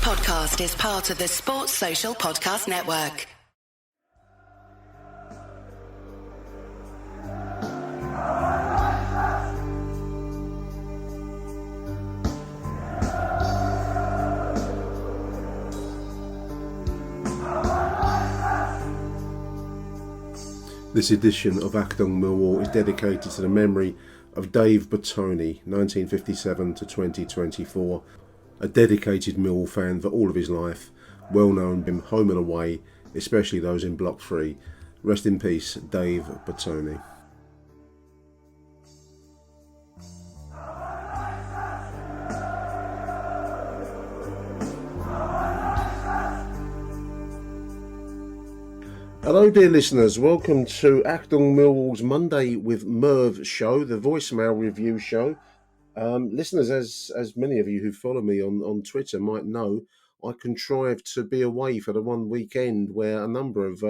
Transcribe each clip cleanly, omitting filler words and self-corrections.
podcast is part of the Sports Social Podcast Network. This edition of Achtung Millwall is dedicated to the memory of Dave Bertoni, 1957 to 2024, a dedicated Millwall fan for all of his life, well known him home and away, especially those in Block 3. Rest in peace, Dave Bertoni. Hello dear listeners, welcome to Achtung Millwall's Monday with Merv show, the voicemail review show. Listeners, as many of you who follow me on Twitter might know, I contrived to be away for the one weekend where a number of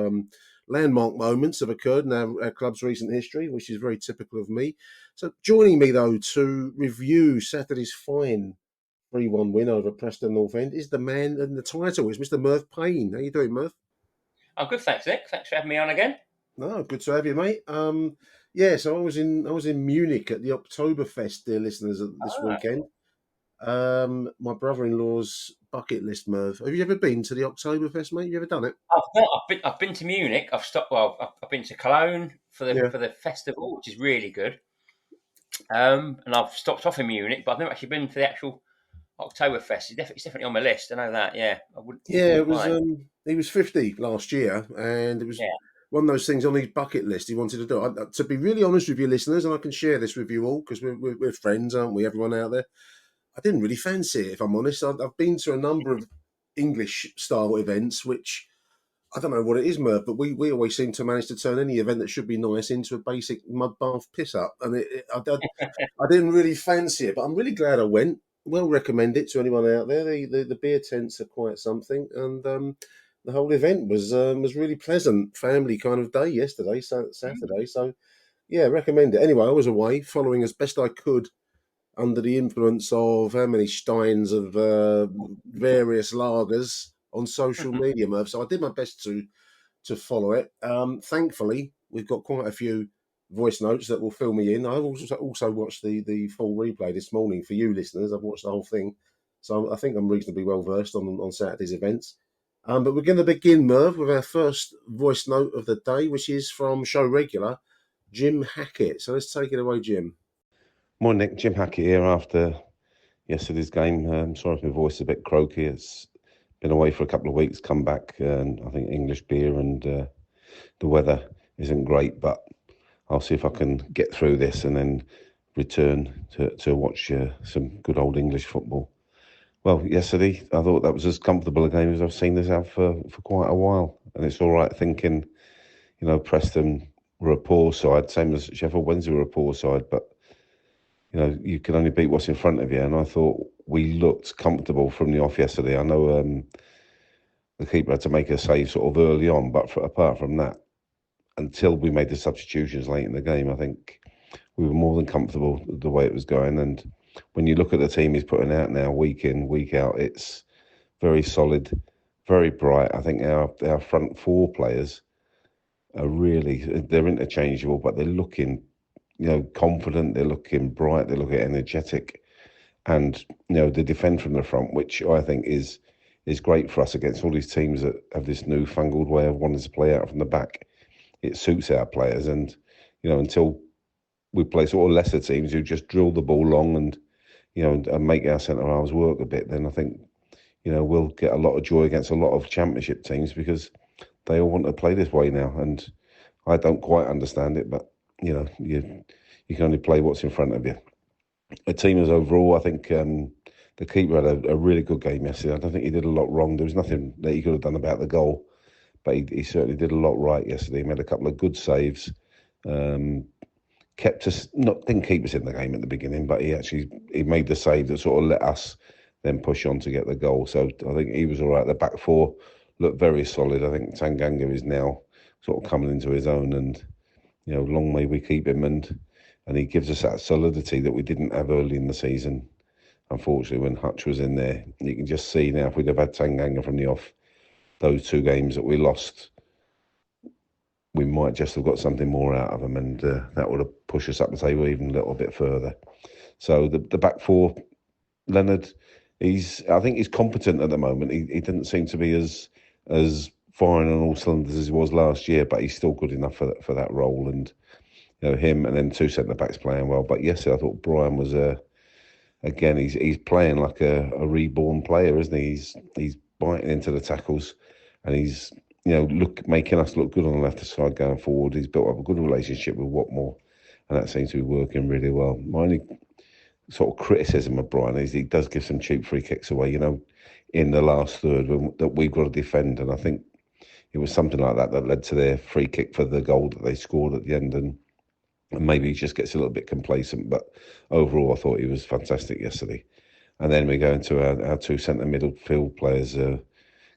landmark moments have occurred in our club's recent history, which is very typical of me. So joining me though to review Saturday's fine 3-1 win over Preston North End is the man in the title, is Mr. Merv Payne. How you doing, Merv? I'm good, thanks, Nick. Thanks for having me on again. No, good to have you, mate. So I was in Munich at the Oktoberfest, dear listeners, this weekend. My brother-in-law's bucket list, Merv. Have you ever been to the Oktoberfest, mate? Have you ever done it? I've been to Munich. I've been to Cologne for the festival, which is really good. And I've stopped off in Munich, but I've never actually been to the actual Oktoberfest. It's definitely on my list. I know that. Yeah, I wouldn't. Yeah, it was. He was 50 last year, and it was one of those things on his bucket list he wanted to do. To be really honest with you, listeners, and I can share this with you all because we're friends, aren't we? Everyone out there. I didn't really fancy it, if I'm honest. I've been to a number of English-style events, which I don't know what it is, Merv, but we always seem to manage to turn any event that should be nice into a basic mud bath piss-up. And I didn't really fancy it, but I'm really glad I went. Well, recommend it to anyone out there. The beer tents are quite something, and the whole event was really pleasant. Family kind of day yesterday, Saturday. So, yeah, recommend it. Anyway, I was away, following as best I could under the influence of how many steins of various lagers on social media, Merv. So I did my best to follow it. Thankfully, we've got quite a few voice notes that will fill me in. I've also watched the full replay this morning for you listeners. I've watched the whole thing, so I think I'm reasonably well versed on Saturday's events. But we're going to begin, Merv, with our first voice note of the day, which is from show regular Jim Hackett. So let's take it away, Jim. Morning, Nick. Jim Hackett here after yesterday's game. Sorry if my voice is a bit croaky. It's been away for a couple of weeks, come back, and I think English beer and the weather isn't great, but I'll see if I can get through this and then return to watch some good old English football. Well, yesterday I thought that was as comfortable a game as I've seen this out for quite a while, and it's all right thinking, Preston were a poor side, same as Sheffield Wednesday were a poor side, but you can only beat what's in front of you, and I thought we looked comfortable from the off yesterday. I know the keeper had to make a save sort of early on, but apart from that, until we made the substitutions late in the game, I think we were more than comfortable the way it was going. And when you look at the team he's putting out now, week in, week out, it's very solid, very bright. I think our front four players are they're interchangeable, but they're looking, confident, they're looking bright, they're looking energetic. And, they defend from the front, which I think is great for us against all these teams that have this newfangled way of wanting to play out from the back. It suits our players, and until we play sort of lesser teams who just drill the ball long and and make our centre halves work a bit, then I think we'll get a lot of joy against a lot of championship teams because they all want to play this way now, and I don't quite understand it, but you can only play what's in front of you. The team as overall, I think the keeper had a really good game yesterday. I don't think he did a lot wrong. There was nothing that he could have done about the goal. But he certainly did a lot right yesterday. He made a couple of good saves. Kept us, didn't keep us in the game at the beginning, but he made the save that sort of let us then push on to get the goal. So I think he was all right. The back four looked very solid. I think Tanganga is now sort of coming into his own, and long may we keep him, and he gives us that solidity that we didn't have early in the season. unfortunately, when Hutch was in there, you can just see now if we'd have had Tanganga from the off, those 2 games that we lost, we might just have got something more out of them, and that would have pushed us up the table even a little bit further. So the back four, Leonard, I think he's competent at the moment. He didn't seem to be as firing on all cylinders as he was last year, but he's still good enough for that role. And him, and then 2 centre backs playing well. But yesterday I thought Brian was again he's playing like a reborn player, isn't he? He's biting into the tackles, and he's making us look good on the left side going forward. He's built up a good relationship with Watmore, and that seems to be working really well. My only sort of criticism of Brian is he does give some cheap free kicks away, in the last third that we've got to defend, and I think it was something like that led to their free kick for the goal that they scored at the end, and maybe he just gets a little bit complacent. But overall, I thought he was fantastic yesterday. And then we go into our 2 centre midfield players,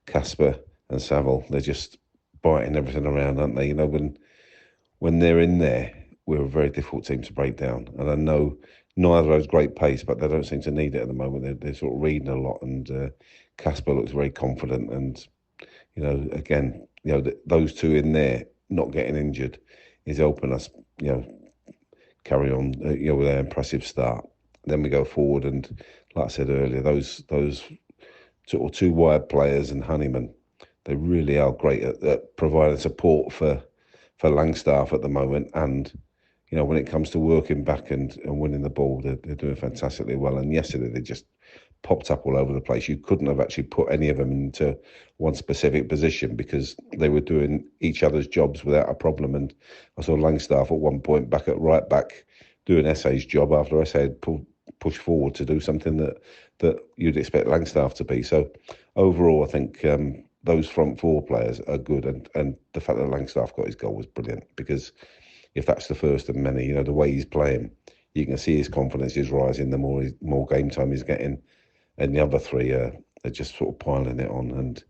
Casper and Saville. They're just biting everything around, aren't they? When they're in there, we're a very difficult team to break down. And I know neither has great pace, but they don't seem to need it at the moment. They're sort of reading a lot, and Casper looks very confident. And again, those 2 in there not getting injured is helping us, carry on, with an impressive start. Then we go forward, and like I said earlier, those sort of 2 wide players and Honeyman, they really are great at providing support for Langstaff at the moment. And when it comes to working back and winning the ball, they're doing fantastically well. And yesterday they just popped up all over the place. You couldn't have actually put any of them into one specific position because they were doing each other's jobs without a problem. And I saw Langstaff at one point back at right back doing Essay's job after Essay had pushed forward to do something that you'd expect Langstaff to be. So overall, I think those front 4 players are good, and the fact that Langstaff got his goal was brilliant, because if that's the first of many, the way he's playing, you can see his confidence is rising the more game time he's getting. And the other 3 are just sort of piling it on. And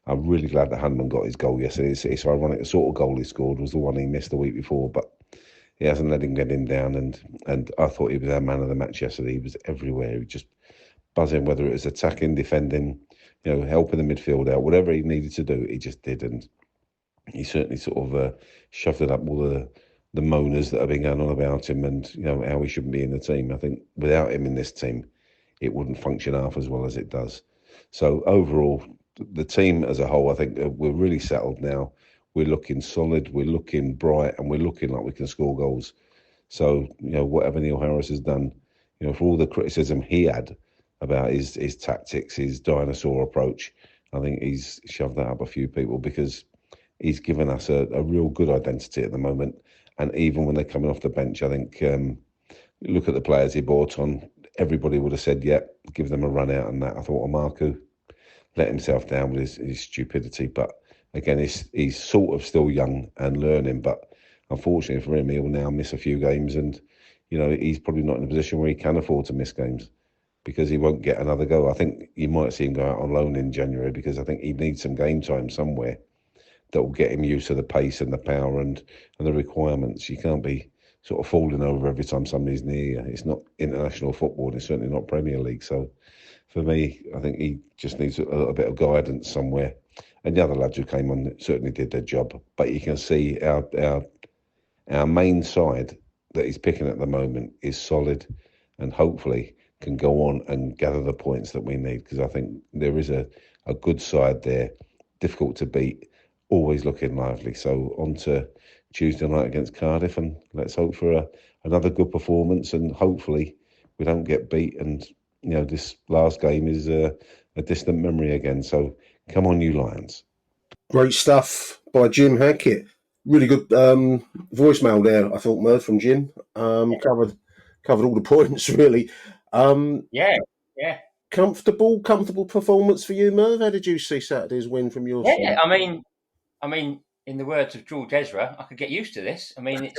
I'm really glad that Hanman got his goal yesterday. It's ironic, the sort of goal he scored was the one he missed the week before, but he hasn't let him get him down. And I thought he was our man of the match yesterday. He was everywhere. He was just buzzing, whether it was attacking, defending, helping the midfield out, whatever he needed to do, he just did. And he certainly sort of shoved it up all the moaners that have been going on about him, and how he shouldn't be in the team. I think without him in this team, it wouldn't function half as well as it does. So overall, the team as a whole, I think we're really settled now. We're looking solid, we're looking bright, and we're looking like we can score goals. So, whatever Neil Harris has done, for all the criticism he had about his tactics, his dinosaur approach, I think he's shoved that up a few people, because he's given us a real good identity at the moment. And even when they're coming off the bench, I think, look at the players he brought on, everybody would have said, yeah, give them a run out. And that, I thought Omarku let himself down with his stupidity. But again, he's sort of still young and learning. But unfortunately for him, he'll now miss a few games. And, he's probably not in a position where he can afford to miss games, because he won't get another go. I think you might see him go out on loan in January, because I think he needs some game time somewhere that will get him used to the pace and the power and the requirements. You can't be sort of falling over every time somebody's near you. It's not international football, and it's certainly not Premier League. So for me, I think he just needs a little bit of guidance somewhere. And the other lads who came on certainly did their job. But you can see our main side that he's picking at the moment is solid, and hopefully can go on and gather the points that we need, because I think there is a good side there, difficult to beat, always looking lively. So on to Tuesday night against Cardiff, and let's hope for another good performance, and hopefully we don't get beat, and this last game is a distant memory again. So come on, you Lions. Great stuff by Jim Hackett. Really good voicemail there, I thought, Merv, from Jim. Covered all the points, really. Yeah. Comfortable performance for you, Merv. How did you see Saturday's win from your side? Yeah, I mean, in the words of George Ezra, I could get used to this. I mean,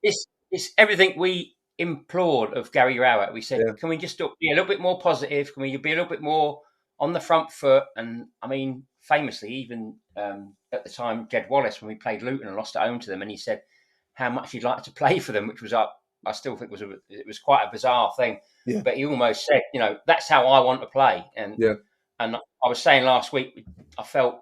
it's everything we implored of Gary Rowett. We said, Can we just be a little bit more positive? Can we be a little bit more on the front foot? And I mean, famously, even at the time, Jed Wallace, when we played Luton and lost at home to them, and he said how much he'd like to play for them, which was I still think it was quite a bizarre thing. Yeah. But he almost said, that's how I want to play. And I was saying last week, I felt,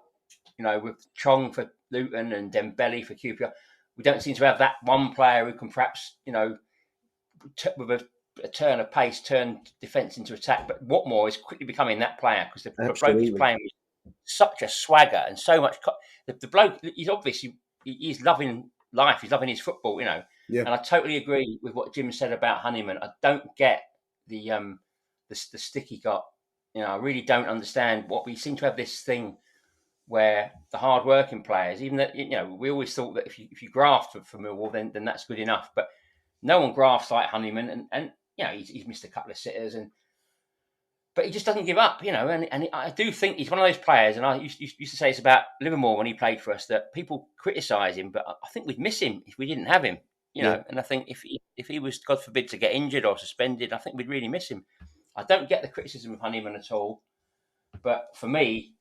with Chong for Luton and Dembele for QPR, we don't seem to have that one player who can perhaps, with a turn of pace, turn defence into attack. But Watmore is quickly becoming that player because the bloke he's playing with such a swagger and so much. The bloke, he's obviously he's loving life. He's loving his football, And I totally agree with what Jim said about Honeyman. I don't get the stick he got. I really don't understand what we seem to have this thing where the hard-working players, even that we always thought that if you graft for Millwall, then that's good enough. But no one grafts like Honeyman, and he's missed a couple of sitters, but he just doesn't give up, And I do think he's one of those players, and I used to say this about Livermore when he played for us, that people criticise him, but I think we'd miss him if we didn't have him, And I think if he was, God forbid, to get injured or suspended, I think we'd really miss him. I don't get the criticism of Honeyman at all, but for me,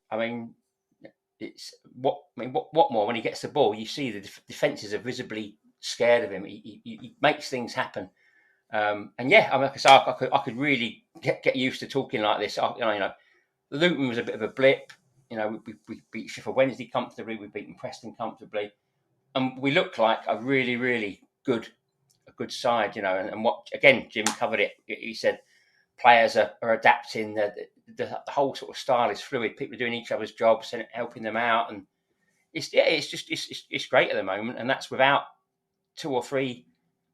it's what more when he gets the ball, you see the defences are visibly scared of him. He makes things happen. Like I say, I could really get used to talking like this. Luton was a bit of a blip. We beat Sheffield Wednesday comfortably. We've beaten Preston comfortably, and we look like a really, really good side. And what again, Jim covered it. He said players are adapting. The whole sort of style is fluid. People are doing each other's jobs and helping them out, and it's great at the moment. And that's without 2 or 3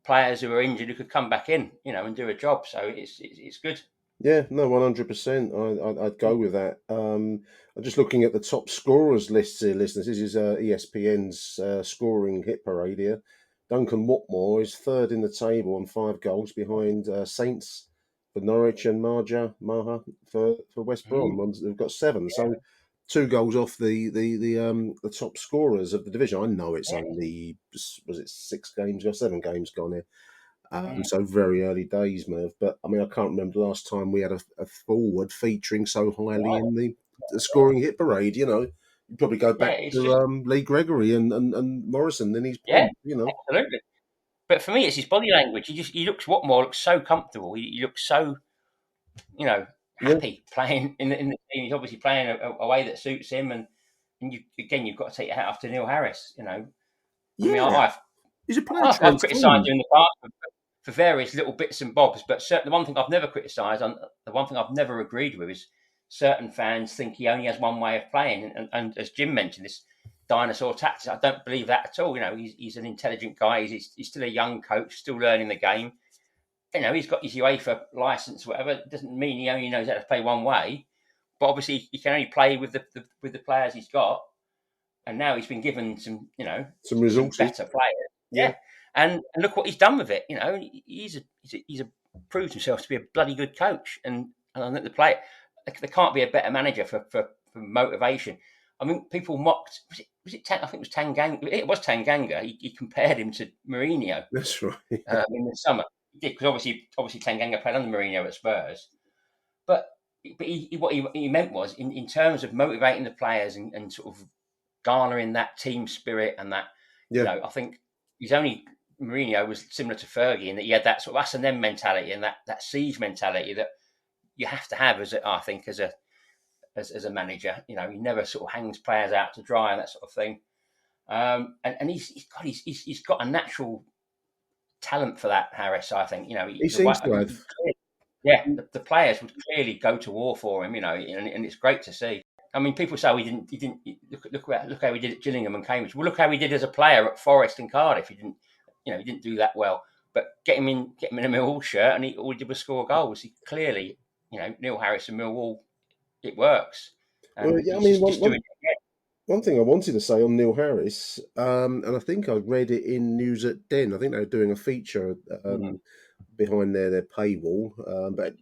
players who are injured who could come back in, and do a job. So it's good. Yeah, no, 100%. I'd go with that. I'm just looking at the top scorers lists here, listeners. This is ESPN's scoring hit parade here. Duncan Watmore is 3rd in the table on 5 goals behind Saints for Norwich and Maha for West Brom. They've got 7, so 2 goals off the top scorers of the division. I know it's only 6 games or 7 games gone here. So very early days, Merv. But I can't remember the last time we had a forward featuring so highly in the scoring hit parade. You'd probably go back to Lee Gregory and Morrison in his prime, absolutely. But for me, it's his body language. Watmore looks so comfortable. He looks so, happy playing in the team. He's obviously playing a way that suits him, and you've got to take your hat off to Neil Harris. He's a player. I've criticised him in the past for various little bits and bobs, but the one thing I've never criticised, and the one thing I've never agreed with, is certain fans think he only has one way of playing. And as Jim mentioned, this dinosaur tactics, I don't believe that at all. He's an intelligent guy. He's still a young coach, still learning the game. He's got his UEFA license, whatever. It doesn't mean he only knows how to play one way. But obviously, he can only play with the players he's got. And now he's been given some resources, some better players. Yeah. And look what he's done with it. He's proved himself to be a bloody good coach. And I think there can't be a better manager for motivation. People mocked. Was it? I think it was Tanganga. It was Tanganga. He compared him to Mourinho. That's right. In the summer, he did, because obviously Tanganga played under Mourinho at Spurs. But what he meant was in terms of motivating the players and sort of garnering that team spirit and that. I think Mourinho was similar to Fergie in that he had that sort of us and them mentality and that siege mentality that you have to have as a manager. He never sort of hangs players out to dry and that sort of thing. And he's got a natural talent for that, Harris. I think he seems to have. Yeah, the players would clearly go to war for him. And it's great to see. People say he didn't look how he did at Gillingham and Cambridge. Well, look how he did as a player at Forest and Cardiff. He didn't do that well. But get him in a Millwall shirt, and all he did was score goals. He clearly, Neil Harris and Millwall, it works. And one thing I wanted to say on Neil Harris, and I think I read it in News at Den. I think they were doing a feature behind their paywall, but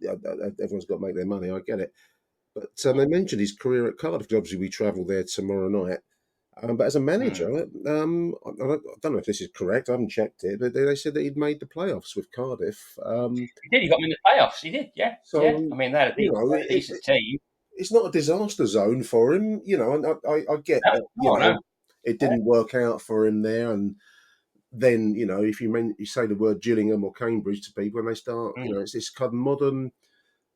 everyone's got to make their money. I get it. But they mentioned his career at Cardiff. Obviously, we travel there tomorrow night. But as a manager, I don't know if this is correct. I haven't checked it, but they said that he'd made the playoffs with Cardiff. He did. He got them in the playoffs. He did. Yeah. So they had a decent team. It's not a disaster zone for him, and I get that. It didn't work out for him there, and then, if you say the word Gillingham or Cambridge to people, and they start, it's this kind of modern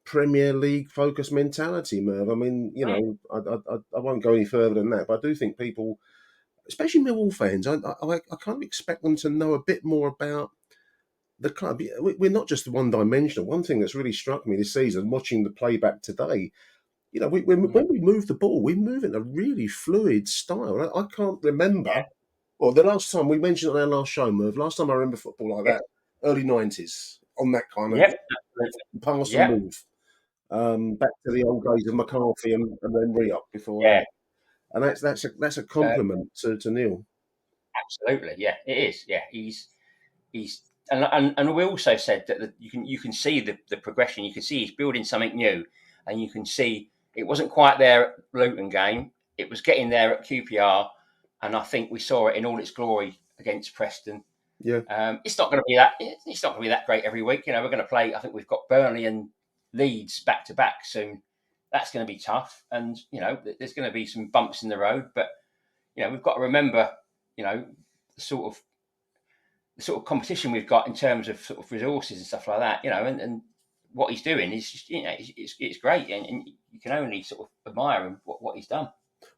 Premier League focused mentality, Merv. I mean, I won't go any further than that, but I do think people, especially Millwall fans, I kind of expect them to know a bit more about the club. We're not just one-dimensional. One thing that's really struck me this season, watching the playback today, when we move the ball, we move in a really fluid style. I can't remember. Well, the last time we mentioned on our last show, Merv, last time I remember football like that, early 90s, on that kind of pass and move. Back to the old days of McCarthy and then Re-up before that. And that's a compliment to Neil. Absolutely, yeah, it is. Yeah, he's and we also said that you can see the progression. You can see he's building something new, and you can see it wasn't quite there at Luton game. It was getting there at QPR, and I think we saw it in all its glory against Preston. Yeah, it's not going to be that. It's not going to be that great every week. We're going to play. I think we've got Burnley and Leeds back to back soon. That's going to be tough, and there's going to be some bumps in the road. But we've got to remember, the sort of competition we've got in terms of sort of resources and stuff like that. And what he's doing is just, it's great, and you can only sort of admire him what he's done.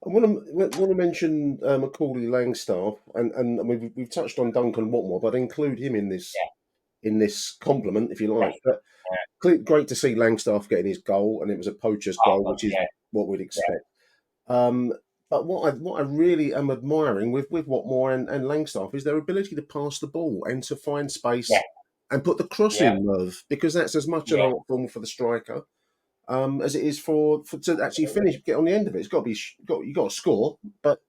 I want to mention Macaulay Langstaff, and we've touched on Duncan Watmore, but include him in this compliment, if you like. But great to see Langstaff getting his goal, and it was a poacher's goal, which is what we'd expect. But what I really am admiring with Watmore and Langstaff is their ability to pass the ball and to find space and put the cross in, Merv, because that's as much an art form for the striker as it is for to actually finish, get on the end of it. It's got to be you got to score, but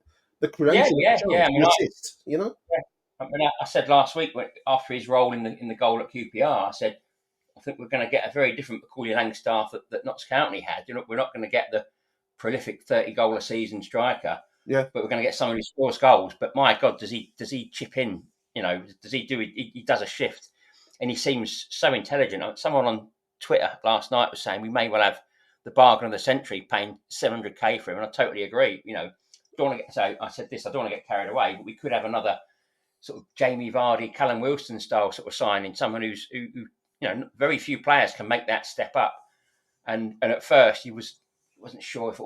the creation, assist, I mean, I said last week after his role in the goal at QPR, I said I think we're going to get a very different Macaulay Langstaff that Notts County had. We're not going to get the prolific 30-goal a season striker, but we're going to get someone who scores goals. But my God, does he chip in? Does he do? He does a shift, and he seems so intelligent. Someone on Twitter last night was saying we may well have the bargain of the century, paying $700K for him, and I totally agree. Don't want to get so. I said this. I don't want to get carried away, but we could have another sort of Jamie Vardy, Callum Wilson style sort of signing, someone who very few players can make that step up. And at first he wasn't sure if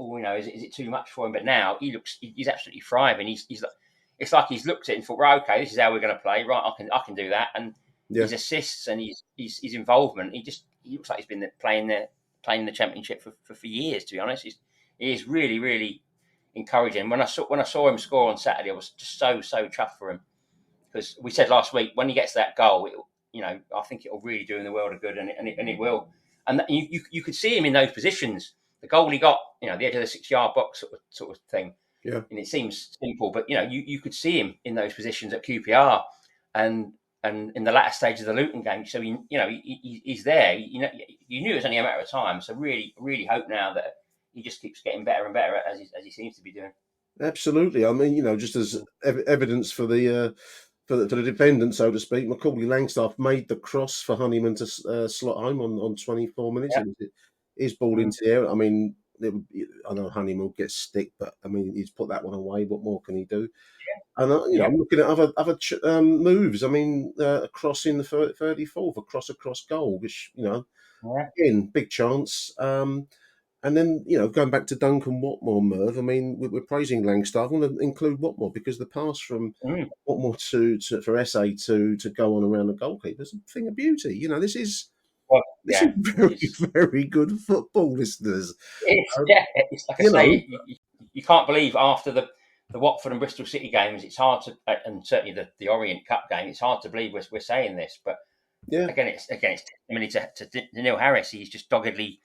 is it too much for him, but now he's absolutely thriving. It's like he's looked at it and thought, right, okay, this is how we're going to play. Right, I can do that. And his assists and his involvement, he looks like he's been playing the Championship for years. To be honest, he is really, really encouraging. When I saw him score on Saturday, I was just so chuffed for him, because we said last week when he gets that goal, I think it'll really do him the world of good, and it will. And you could see him in those positions. The goal he got, the edge of the 6-yard box sort of thing. Yeah. And it seems simple, but you could see him in those positions at QPR and in the latter stage of the Luton game. So he's there. You knew it was only a matter of time. So really, really hope now that he just keeps getting better and better as he seems to be doing. Absolutely. I mean, just as evidence for the defendant, so to speak, Macaulay Langstaff made the cross for Honeyman to slot home on 24 minutes. Yeah. His ball into the air. I mean, I know Honeyman will get stick, but I mean, he's put that one away. What more can he do? Yeah. And I'm looking at other moves. I mean, a cross in the 34th, a cross goal, which again, big chance. And then, going back to Duncan Watmore, Merv, I mean, we're praising Langstaff. I want to include Watmore because the pass from Watmore for SA to go on around the goalkeeper is a thing of beauty. This is very, very good football, listeners. It's like I say, you can't believe after the Watford and Bristol City games, it's hard to, and certainly the Orient Cup game, it's hard to believe we're saying this. But again, it's testimony to Neil Harris. He's just doggedly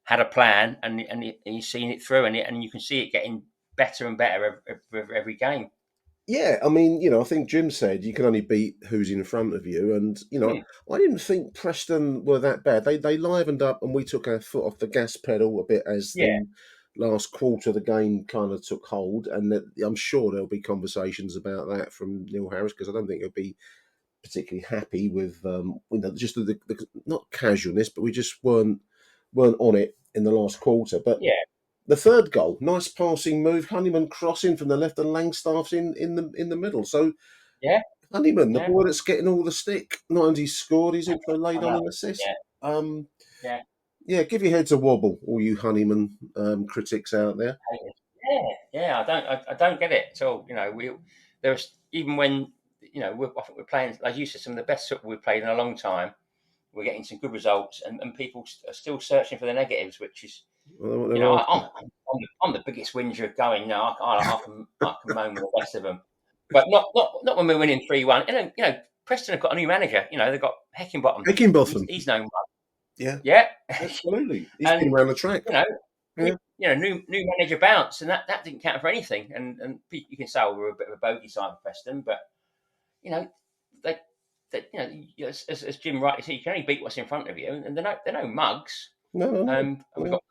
had a plan, and he's seen it through, and you can see it getting better and better every game. Yeah, I mean, I think Jim said you can only beat who's in front of you, and I didn't think Preston were that bad. They livened up, and we took our foot off the gas pedal a bit as the last quarter of the game kind of took hold, and I'm sure there'll be conversations about that from Neil Harris, because I don't think he'll be particularly happy with just the not casualness, but we just weren't on it in the last quarter. But the third goal, nice passing move, Honeyman crossing from the left and Langstaff's in the middle. So Honeyman, the boy that's getting all the stick. Not only scored, he's also laid on an assist. Yeah. Give your heads a wobble, all you Honeyman critics out there. Yeah. I don't get it at all. There's even when I think we're playing, as you said, some of the best football we've played in a long time. We're getting some good results, and people are still searching for the negatives, which is, I'm the biggest whinger going now. I can moan with the best of them, but not when we're winning 3-1. And Preston have got a new manager. They've got Heckingbottom. He's no mug. Yeah, absolutely. He's been around the track. New manager bounce, and that didn't count for anything. And you can say we're a bit of a bogey side of Preston, but as Jim rightly said, you can only beat what's in front of you, and they're no mugs. No. And we've got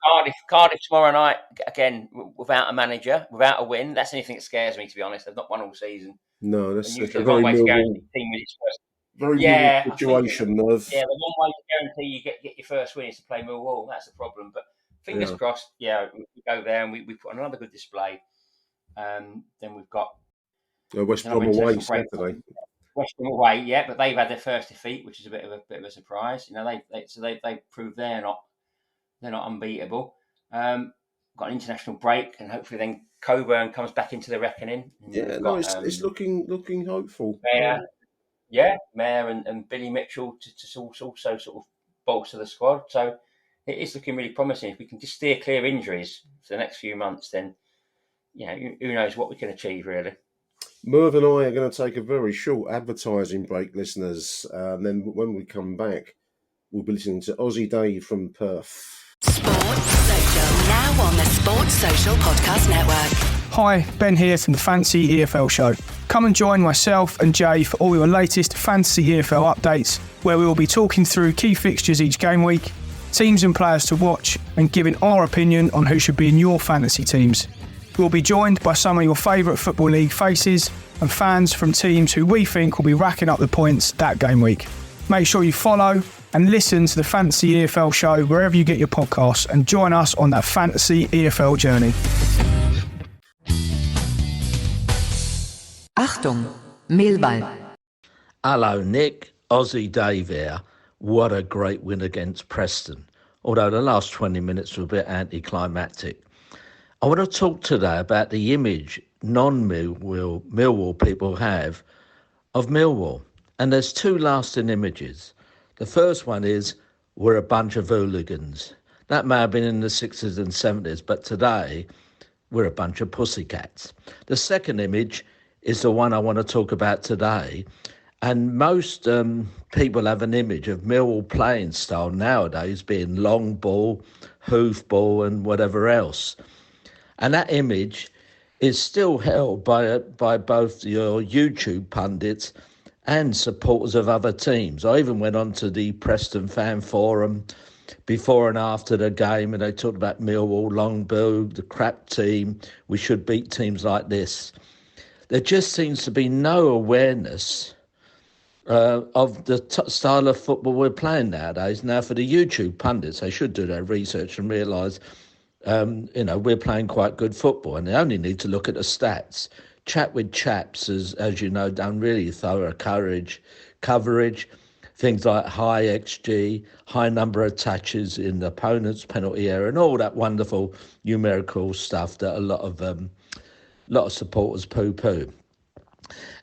Cardiff tomorrow night again without a manager, without a win. That's anything that scares me, to be honest. They've not won all season. No, that's a very way to guarantee team with its first. Very situation. The one way to guarantee you get your first win is to play Millwall. That's the problem. But fingers crossed. We go there and we put on another good display. Then we've got West Brom away Saturday. West Brom away, but they've had their first defeat, which is a bit of a surprise. They proved they're not unbeatable. Got an international break, and hopefully then Coburn comes back into the reckoning. It's looking hopeful. Mayor and Billy Mitchell to also sort of bolster the squad. So it is looking really promising. If we can just steer clear of injuries for the next few months, then who knows what we can achieve, really. Merv and I are going to take a very short advertising break, listeners. Then when we come back, we'll be listening to Aussie Dave from Perth. Sports Social, now on the Sports Social Podcast Network. Hi, Ben here from the Fantasy EFL Show. Come and join myself and Jay for all your latest Fantasy EFL updates, where we will be talking through key fixtures each game week, teams and players to watch, and giving our opinion on who should be in your fantasy teams. We'll be joined by some of your favourite Football League faces and fans from teams who we think will be racking up the points that game week. Make sure you follow and listen to the Fantasy EFL Show wherever you get your podcasts, and join us on that Fantasy EFL journey. Achtung, Millwall. Hello, Nick. Aussie Dave here. What a great win against Preston. Although the last 20 minutes were a bit anticlimactic. I want to talk today about the image non-Millwall people have of Millwall. And there's two lasting images. The first one is, we're a bunch of hooligans. That may have been in the 60s and 70s, but today, we're a bunch of pussycats. The second image is the one I want to talk about today. And most people have an image of Millwall playing style nowadays being long ball, hoof ball, and whatever else. And that image is still held by both your YouTube pundits and supporters of other teams. I even went on to the Preston fan forum before and after the game, and they talked about Millwall, long ball, the crap team. We should beat teams like this. There just seems to be no awareness of the style of football we're playing nowadays. Now, for the YouTube pundits, they should do their research and realise, we're playing quite good football, and they only need to look at the stats. Chat with Chaps, as you know, done really thorough coverage. Things like high XG, high number of touches in the opponent's penalty area, and all that wonderful numerical stuff that a lot of supporters poo-poo.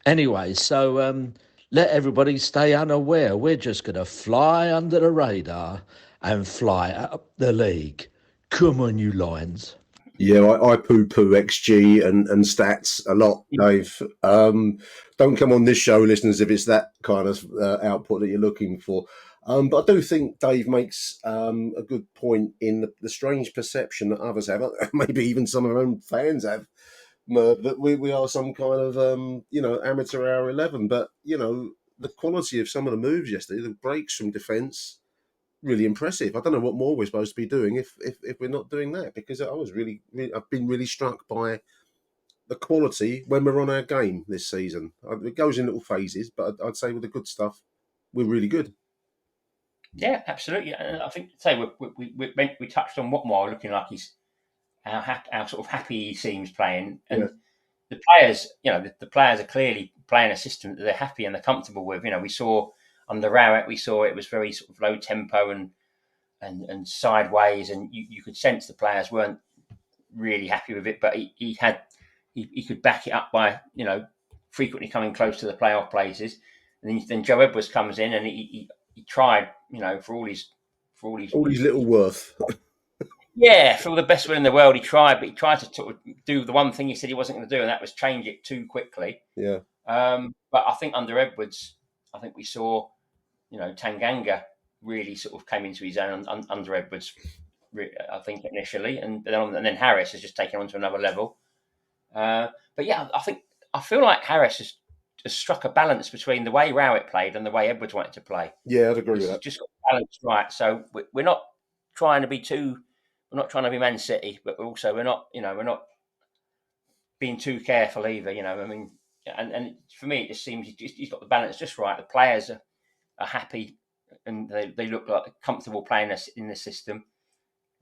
Anyway, so let everybody stay unaware. We're just going to fly under the radar and fly up the league. Come on, you Lions. Yeah, I poo-poo XG and stats a lot, Dave. Don't come on this show, listeners, if it's that kind of output that you're looking for. But I do think Dave makes a good point in the strange perception that others have, maybe even some of our own fans have, that we are some kind of, amateur hour 11. But, the quality of some of the moves yesterday, the breaks from defence, really impressive. I don't know what more we're supposed to be doing if we're not doing that, because I've been really struck by the quality when we're on our game this season. It goes in little phases, but I'd say with the good stuff, we're really good. Yeah, absolutely. And I think we touched on Watmore looking like he's how sort of happy he seems playing, and the players, the players are clearly playing a system that they're happy and they're comfortable with. We saw under Rowett, we saw it was very sort of low tempo and sideways, and you could sense the players weren't really happy with it. But he could back it up by frequently coming close to the playoff places. And then Joe Edwards comes in and he tried, for all his little worth. Yeah, for all the best will in the world, he tried, but he tried to sort of do the one thing he said he wasn't going to do, and that was change it too quickly. Yeah. But I think under Edwards, I think we saw, Tanganga really sort of came into his own under Edwards, I think initially, and then Harris has just taken on to another level. But yeah, I feel like Harris has struck a balance between the way Rowett played and the way Edwards wanted to play. Yeah, I'd agree with that. Just got balance right. So we're not trying to be we're not trying to be Man City, but we're not being too careful either. And for me, it just seems he's got the balance just right. The players are happy and they look like comfortable playing in the system.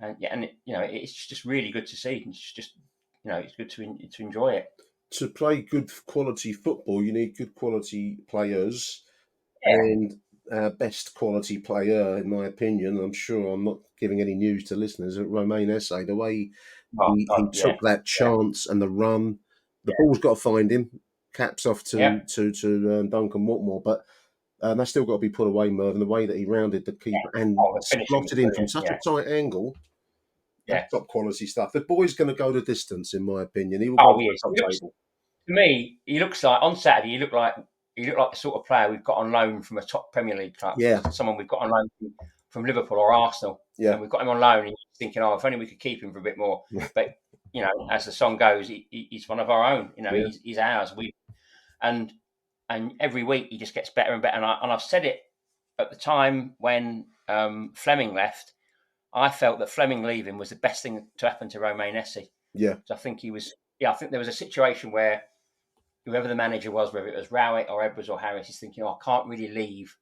And it's just really good to see. It's just it's good to enjoy it. To play good quality football, you need good quality players, and best quality player, in my opinion. I'm sure I'm not giving any news to listeners. Romain Esse, the way he took that chance and the run, the ball's got to find him. Caps off to Duncan Watmore, but that's still got to be put away, Merv. And the way that he rounded the keeper and slotted in from such a tight angle. Yeah, top quality stuff. The boy's going to go the distance, in my opinion. He will go to the top table. To me, he looks like on Saturday. He looked like the sort of player we've got on loan from a top Premier League club. Yeah, someone we've got on loan from Liverpool or Arsenal. Yeah, and we've got him on loan. And you're thinking, if only we could keep him for a bit more. But as the song goes, he's one of our own. He's ours. And every week he just gets better and better. And I've said it at the time when Fleming left. I felt that Fleming leaving was the best thing to happen to Romain Esse. Yeah. So I think he was. Yeah, I think there was a situation where whoever the manager was, whether it was Rowett or Edwards or Harris, is thinking, I can't really leave.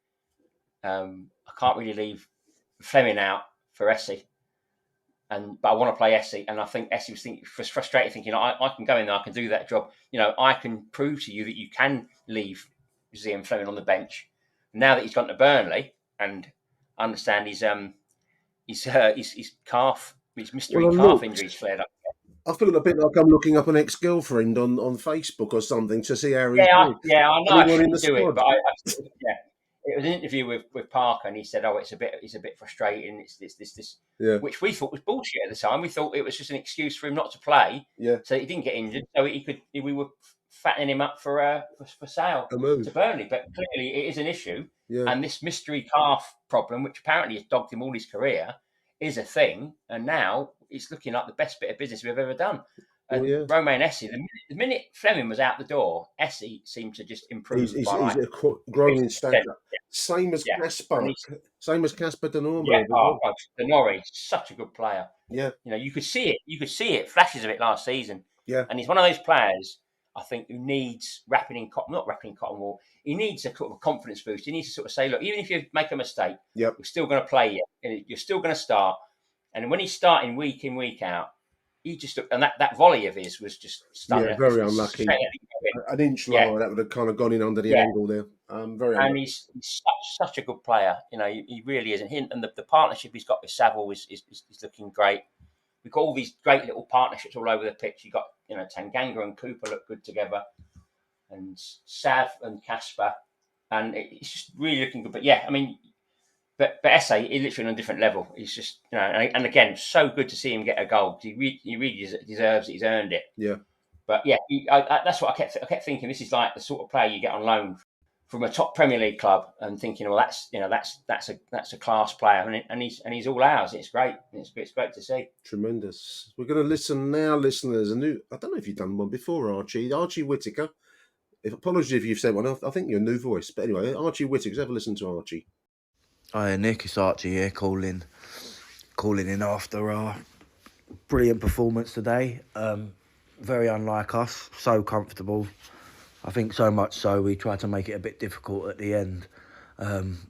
I can't really leave Fleming out for Esse, but I want to play Esse. And I think Esse was frustrated, thinking, I can go in there, I can do that job. I can prove to you that you can leave Zian Fleming on the bench. Now that he's gone to Burnley, and I understand his mystery calf injuries flared up. I feel a bit like I'm looking up an ex-girlfriend on Facebook or something to see how he's doing. I know I shouldn't do it, but it was an interview with Parker, and he said, it's a bit frustrating. It's this, which we thought was bullshit at the time. We thought it was just an excuse for him not to play, so he didn't get injured, so we were fattening him up for sale to Burnley. But clearly, it is an issue, and this mystery calf problem, which apparently has dogged him all his career, is a thing, and now it's looking like the best bit of business we've ever done. And Romain Esse, the minute Fleming was out the door, Esse seemed to just improve. He's grown in stature. Same as Casper. Same as Casper De Norre. De Norre, such a good player. Yeah. You could see it. You could see it, flashes of it last season. Yeah. And he's one of those players, I think, who needs not wrapping in cotton wool. He needs a sort of confidence boost. He needs to sort of say, look, even if you make a mistake, we're still going to play you. You're still going to start. And when he's starting week in, week out, he just looked, and that volley of his was just stunning. Yeah, very unlucky. An inch lower, that would have kind of gone in under the angle there. Very unlucky. And he's such a good player. He really is. And the partnership he's got with Saville is looking great. We've got all these great little partnerships all over the pitch. You've got, Tanganga and Cooper look good together, and Sav and Casper, and it's just really looking good. But yeah, I mean, but Esse, he's literally on a different level. He's just, and again, so good to see him get a goal. He really deserves it. He's earned it. Yeah. But yeah, that's what I kept thinking. This is like the sort of player you get on loan from a top Premier League club, and thinking, well, that's a class player, and he's all ours. It's great. It's great to see. Tremendous. We're going to listen now, listeners. I don't know if you've done one before, Archie Whittaker. Apologies if you've said one. I think you're a new voice, but anyway, Archie Whittaker's ever listened to Archie? Hi Nick, it's Archie here, calling in after our brilliant performance today. Very unlike us, so comfortable. I think so much so we tried to make it a bit difficult at the end,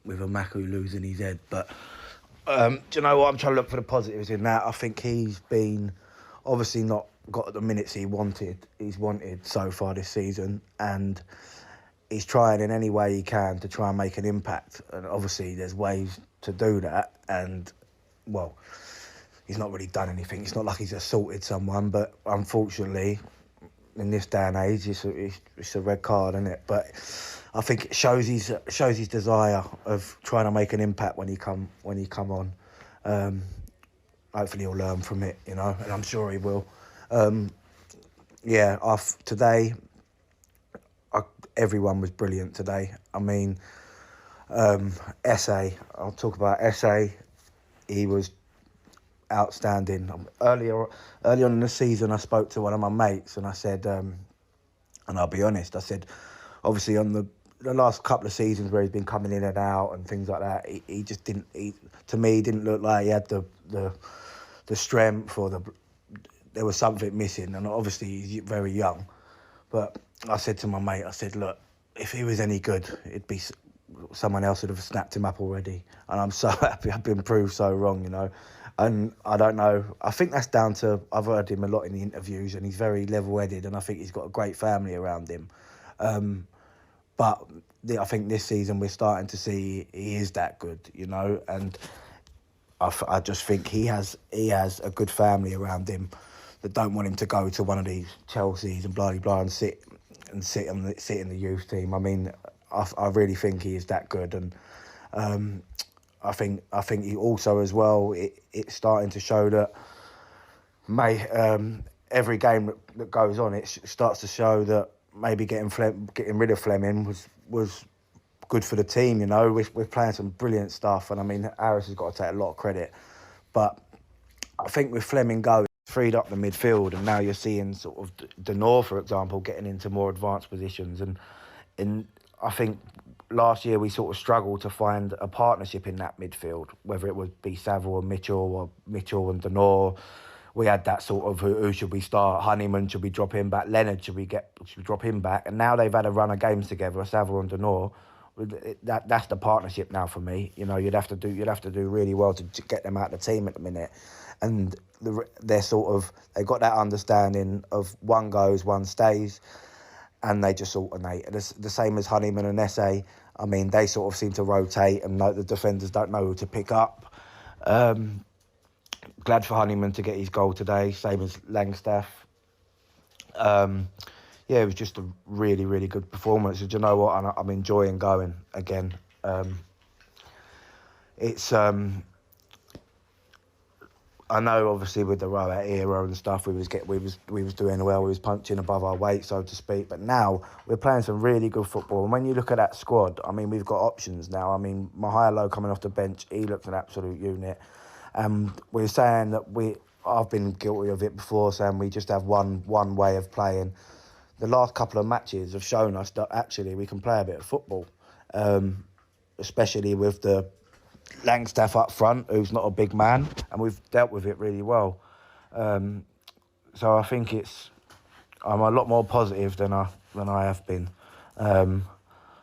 with Amaku losing his head. But do you know what? I'm trying to look for the positives in that. I think he's been obviously not got the minutes he's wanted so far this season, and he's trying in any way he can to try and make an impact. And obviously there's ways to do that, and well, he's not really done anything. It's not like he's assaulted someone, but unfortunately in this day and age it's a red card, isn't it? But I think it shows his desire of trying to make an impact when he come on. Hopefully he'll learn from it, and I'm sure he will. Today, everyone was brilliant today. I mean, I'll talk about Essay. He was outstanding. Early on in the season, I spoke to one of my mates and I said, and I'll be honest, I said, obviously on the last couple of seasons where he's been coming in and out and things like that, he just didn't. To me, he didn't look like he had the strength, or there was something missing. And obviously he's very young. But I said to my mate, I said, look, if he was any good, it'd be someone else would have snapped him up already. And I'm so happy I've been proved so wrong, And I don't know. I think that's down to, I've heard him a lot in the interviews, and he's very level-headed, and I think he's got a great family around him. But I think this season we're starting to see he is that good, and I just think he has a good family around him that don't want him to go to one of these Chelseas and blah blah and sit in the youth team. I mean, I really think he is that good, and I think he also as well. It's starting to show that every game that goes on, it starts to show that maybe getting rid of Fleming was good for the team. We're playing some brilliant stuff, and I mean Harris has got to take a lot of credit, but I think with Fleming going, freed up the midfield, and now you're seeing sort of Denor, for example, getting into more advanced positions, and I think last year we sort of struggled to find a partnership in that midfield, whether it would be Saville and Mitchell or Mitchell and Denor. We had that sort of who should we start? Honeyman, should we drop him back? Leonard, should we drop him back? And now they've had a run of games together, Saville and Denor. That's the partnership now for me. You'd have to do really well to get them out of the team at the minute, and they've got that understanding of one goes, one stays, and they just alternate. It's the same as Honeyman and Essay. I mean, they sort of seem to rotate, and the defenders don't know who to pick up. Glad for Honeyman to get his goal today, same as Langstaff. It was just a really, really good performance. Do you know what? I'm enjoying going again. I know, obviously, with the Roat era and stuff, we was doing well. We was punching above our weight, so to speak. But now we're playing some really good football. And when you look at that squad, I mean, we've got options now. I mean, Mahalo coming off the bench, he looks an absolute unit. We're saying that I've been guilty of it before, saying we just have one way of playing. The last couple of matches have shown us that actually we can play a bit of football, especially with the Langstaff up front, who's not a big man, and we've dealt with it really well. So I think I'm a lot more positive than I have been.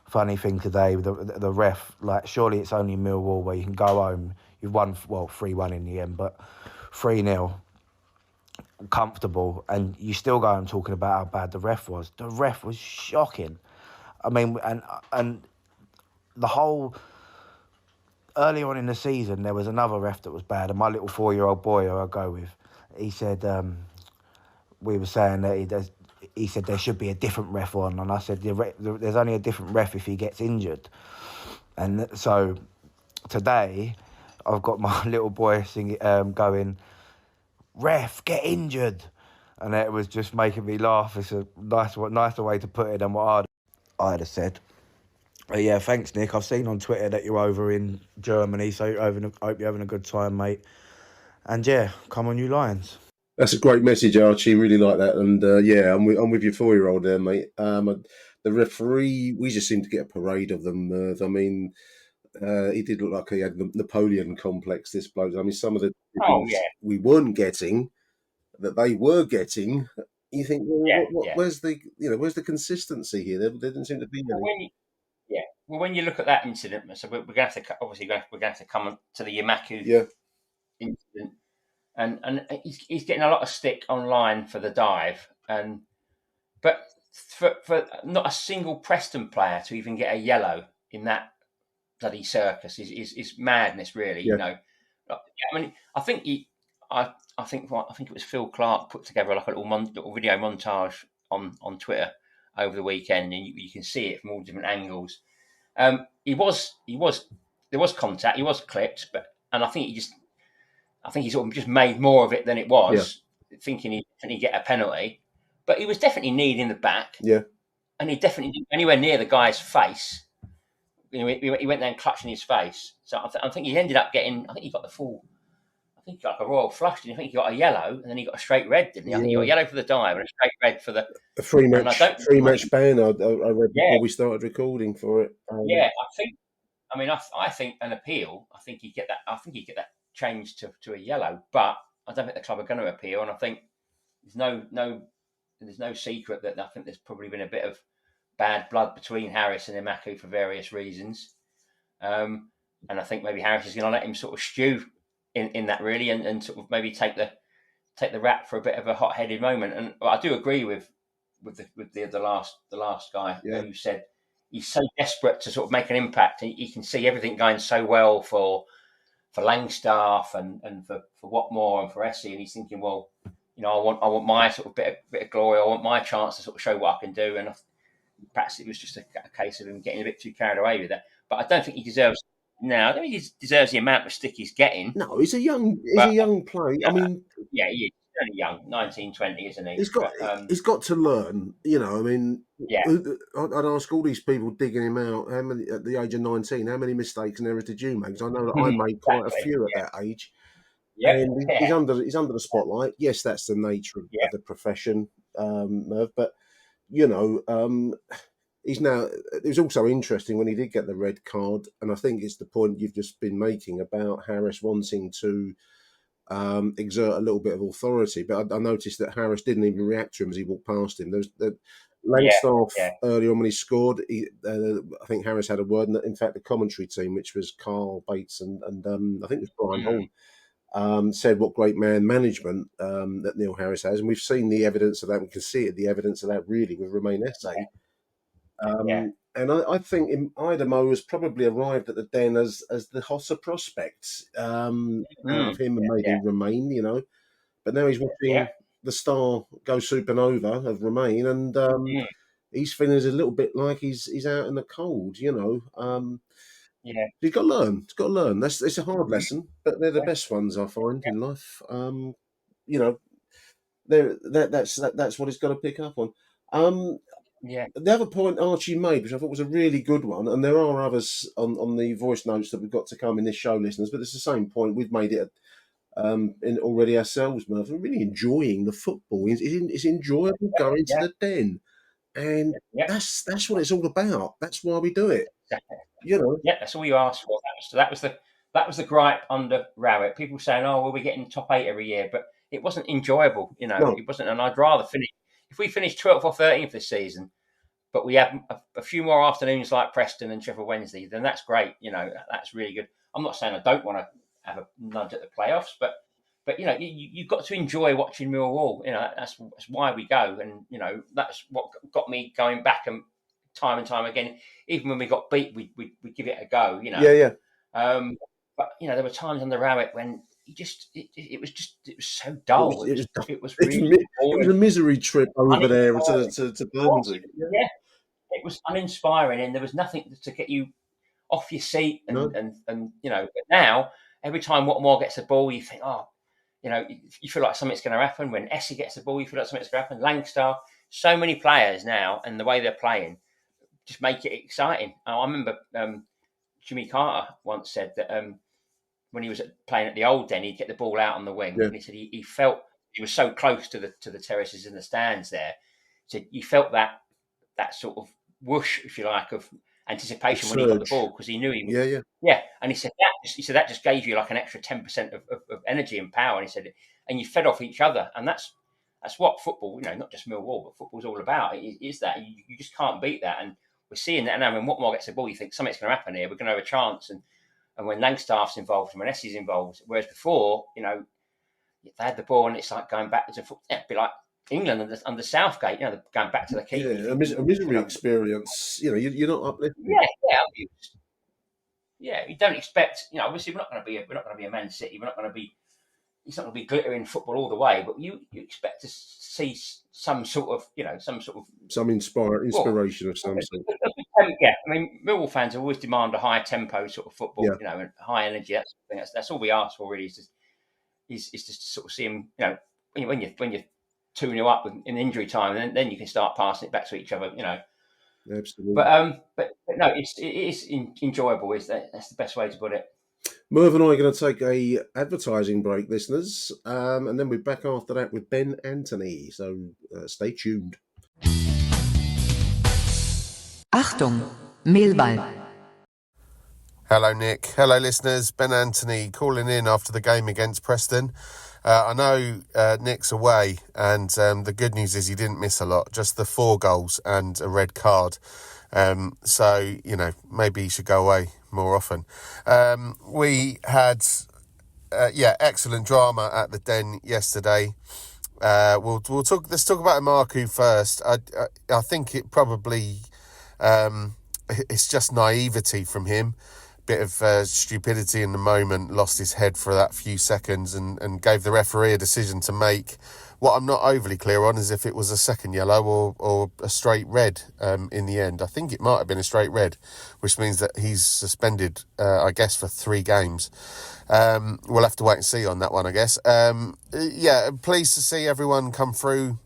Funny thing today, the ref, surely it's only Millwall where you can go home. You've won 3-1 in the end, but 3-0. Comfortable, and you still go on talking about how bad the ref was. The ref was shocking. I mean, and the whole early on in the season there was another ref that was bad, and my little 4-year-old boy who I go with, he said we were saying that he said there should be a different ref on, and I said there's only a different ref if he gets injured. And so today I've got my little boy singing, going, "Ref, get injured," and it was just making me laugh. It's a nicer way to put it than what I'd have said. But yeah, thanks, Nick. I've seen on Twitter that you're over in Germany, so I hope you're having a good time, mate. And yeah, come on, you Lions. That's a great message, Archie. Really like that. And I'm with your 4-year-old there, mate. The referee, we just seem to get a parade of them. I mean, he did look like he had the Napoleon complex, this bloke. I mean, some of the we weren't getting, that they were getting, you think, where's the consistency here? There didn't seem to be any. When you look at that incident, so we're going to have to come on to the Yamaku incident. and he's getting a lot of stick online for the dive, but for not a single Preston player to even get a yellow in that bloody circus is madness, really. Yeah. You know, I mean, I think it was Phil Clark put together like a little video montage on Twitter over the weekend, and you can see it from all different angles. There was contact, he was clipped, and I think he sort of just made more of it than it was, thinking he'd get a penalty, but he was definitely kneeing the back. Yeah. And he definitely didn't anywhere near the guy's face. You know, he went there and clutching his face. So I think he ended up getting. I think he got the full. I think he got like a royal flush. I think he got a yellow, and then he got a straight red, didn't he? I think he got a yellow for the dive and a straight red for the a free match ban. I read before we started recording for it. I think an appeal. I think he'd get that. I think he'd get that changed to a yellow. But I don't think the club are going to appeal, and I think there's no secret that I think there's probably been a bit of bad blood between Harris and Imaku for various reasons. And I think maybe Harris is going to let him sort of stew in that, really, and sort of maybe take the rap for a bit of a hot-headed moment. And I do agree with the last guy who said he's so desperate to sort of make an impact. He can see everything going so well for Langstaff and for Watmore and for Essie, and he's thinking, well, you know, I want my sort of bit of glory. I want my chance to sort of show what I can do. And perhaps it was just a case of him getting a bit too carried away with that. But I don't think he deserves. No, I don't think he deserves the amount of stick he's getting. No, he's a young player. I mean, yeah, he's only young, 19, 20, isn't he? He's got to learn. You know, I mean, I'd ask all these people digging him out, how many at the age of 19, how many mistakes and errors did you make? Because I know that I made quite a few at that age. Yeah. And he's under the spotlight. Yes, that's the nature of the profession, Merv. But you know, he's now. It was also interesting when he did get the red card, and I think it's the point you've just been making about Harris wanting to exert a little bit of authority. But I noticed that Harris didn't even react to him as he walked past him. There's Langstaff earlier on when he scored. I think Harris had a word, and in fact, the commentary team, which was Carl Bates and I think it was Brian Horn, said what great man management that Neil Harris has, and we've seen the evidence of that. We can see it, the evidence of that really with Romain Esse. And I think Idemo has probably arrived at the Den as the hotter prospect out of him and maybe Romain, you know. But now he's watching the star go supernova of Romain, and he's feeling a little bit like he's out in the cold, you know. He's got to learn. He's got to learn. It's a hard lesson, but they're the best ones I find in life. You know, that's what he's got to pick up on. The other point Archie made, which I thought was a really good one, and there are others on the voice notes that we've got to come in this show, listeners, but it's the same point. We've made it already ourselves, Merv. I'm really enjoying the football. It's enjoyable going to the Den, and that's what it's all about. That's why we do it. Exactly. You know, that's all you asked for. That was the gripe under Rowett. People saying, "Oh, well, we're getting top 8 every year," but it wasn't enjoyable. You know, It wasn't. And I'd rather finish if we finish 12th or 13th this season, but we have a few more afternoons like Preston and Sheffield Wednesday. Then that's great. You know, that's really good. I'm not saying I don't want to have a nudge at the playoffs, but you know, you've got to enjoy watching Millwall. You know, that's why we go, and you know, that's what got me going back and time again. Even when we got beat, we give it a go. You know, but you know, there were times on the Rowett when it was so dull. It was a misery trip over there to Bermondsey. Yeah, it was uninspiring, and there was nothing to get you off your seat. And you know, but now every time Watmore gets a ball, you think, oh, you know, you feel like something's going to happen. When Essie gets a ball, you feel like something's going to happen. Langstaff, so many players now, and the way they're playing just make it exciting. I remember Jimmy Carter once said that when he was playing at the old Den, he'd get the ball out on the wing, and he said he felt he was so close to the terraces and the stands there. So he felt that sort of whoosh, if you like, of anticipation when he got the ball, because he knew he was. And he said that just gave you like an extra 10% of energy and power. And he said, and you fed off each other, and that's what football, you know, not just Millwall, but football's all about. It is that you just can't beat that, and we're seeing that now. When Watmore gets the ball, you think something's going to happen here. We're going to have a chance, and when Langstaff's involved and when Essie's involved, whereas before, you know, they had the ball, and it's like going back to football. It'd be like England under Southgate, they're going back to the keeper. Yeah, a misery experience. You're not uplifted. Yeah. You don't expect. Obviously, we're not going to be a Man City. We're not going to be. It's not going to be glittering football all the way, but you expect to see some sort of some inspiration of some sort. Yeah, I mean, Millwall fans always demand a higher tempo sort of football, and high energy. That's all we ask for, really. Is just to sort of see them, when you're 2-0 up in injury time, and then you can start passing it back to each other, Absolutely. But no, it is enjoyable. That's the best way to put it. Merv and I are going to take a advertising break, listeners, and then we're back after that with Ben Anthony. So stay tuned. Achtung, Millwall. Hello, Nick. Hello, listeners. Ben Anthony calling in after the game against Preston. I know Nick's away, and the good news is he didn't miss a lot, just the 4 goals and a red card. So, maybe he should go away more often. We had, excellent drama at the Den yesterday. We'll talk. Let's talk about Marku first. I think it probably it's just naivety from him. Bit of stupidity in the moment, lost his head for that few seconds and gave the referee a decision to make. What I'm not overly clear on is if it was a second yellow or a straight red in the end. I think it might have been a straight red, which means that he's suspended, I guess, for 3 games. We'll have to wait and see on that one, I guess. Pleased to see everyone come through